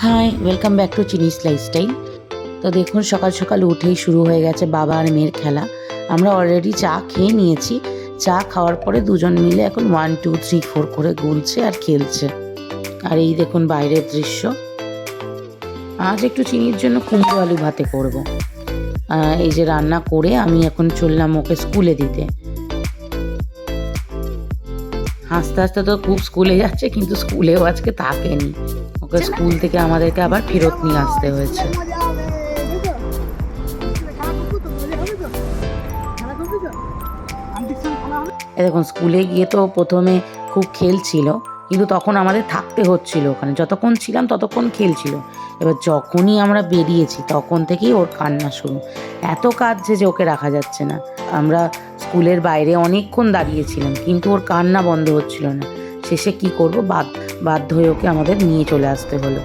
High, welcome back to চিনিস lifestyle. তো দেখুন সকাল সকাল উঠেই শুরু হয়ে গেছে বাবা আর মেয়ের খেলা। আমরা অলরেডি চা খেয়ে নিয়েছি। চা খাওয়ার পরে দুজন মিলে এখন 1 2 3 4 করে গুনছে আর খেলছে। আর এই দেখুন বাইরের দৃশ্য। আজ একটু চিনির জন্য কুমড়ো আলু ভাতে করব। এই যে রান্না করে আমি এখন চললাম ওকে স্কুলে দিতে। হাসতে হাসতে তো খুব স্কুলে যাচ্ছে, কিন্তু স্কুলেও আজকে থাকেনি। ওকে স্কুল থেকে আমাদেরকে আবার ফেরত নিয়ে আসতে হয়েছে। দেখুন স্কুলে গিয়ে তো প্রথমে খুব খেলছিল, কিন্তু তখন আমাদের থাকতে হচ্ছিল ওখানে। যতক্ষণ ছিলাম ততক্ষণ খেলছিল। এবার যখনই আমরা বেরিয়েছি তখন থেকেই ওর কান্না শুরু। এত কাজ যে ওকে রাখা যাচ্ছে না। আমরা স্কুলের বাইরে অনেকক্ষণ দাঁড়িয়েছিলাম, কিন্তু ওর কান্না বন্ধ হচ্ছিল না। শেষে কি করব, বাধ্য হয়ে ওকে আমাদের নিয়ে চলে আসতে হলো।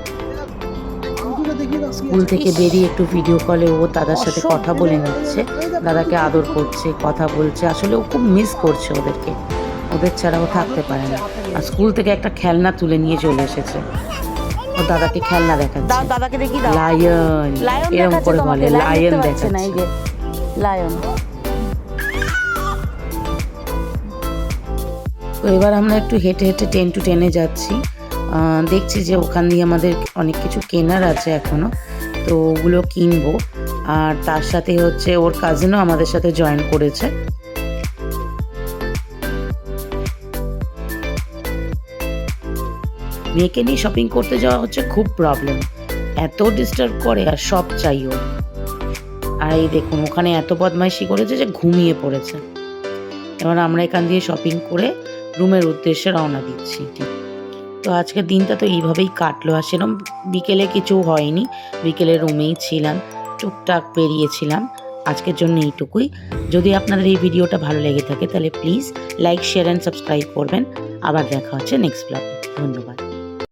স্কুল থেকে বেরিয়ে একটু ভিডিও কলে ও দাদার সাথে কথা বলে নিচ্ছে, দাদাকে আদর করছে, কথা বলছে। আসলে ও খুব মিস করছে ওদেরকে, ওদের ছাড়াও থাকতে পারে না। আর স্কুল থেকে একটা খেলনা তুলে নিয়ে চলে এসেছে। ও দাদাকে খেলনা দেখাচ্ছে। দাদাকে দেখি দাও। লায়ন, এরকম করে বলে লায়ন দেখাচ্ছে। না, এই যে লায়ন। তো এবার আমরা একটু হেঁটে হেঁটে 10 to 10 যাচ্ছি। দেখছি যে ওখান দিয়ে আমাদের অনেক কিছু কেনার আছে এখনো, তো ওগুলো কিনবো। আর তার সাথে হচ্ছে ওর কাজিনও আমাদের সাথে জয়েন করেছে। মেয়েকে নিয়ে শপিং করতে যাওয়া হচ্ছে খুব প্রবলেম, এত ডিস্টার্ব করে আর সব চাই ওর। আর এই দেখুন ওখানে এত বদমাইশি করেছে যে ঘুমিয়ে পড়েছে। এবার আমরা এখান দিয়ে শপিং করে রুমের উদ্দেশ্যে রওনা দিচ্ছি। তো আজকের দিনটা তো এইভাবেই কাটলো। আর সেরকম বিকেলে কিছু হয়নি, বিকেলে রুমেই ছিলাম, টুকটাক বেরিয়েছিলাম। আজকের জন্য এইটুকুই। যদি আপনাদের এই ভিডিওটা ভালো লেগে থাকে তাহলে please like, share and subscribe করবেন। আবার দেখা হচ্ছে নেক্সট ব্লগে। ধন্যবাদ।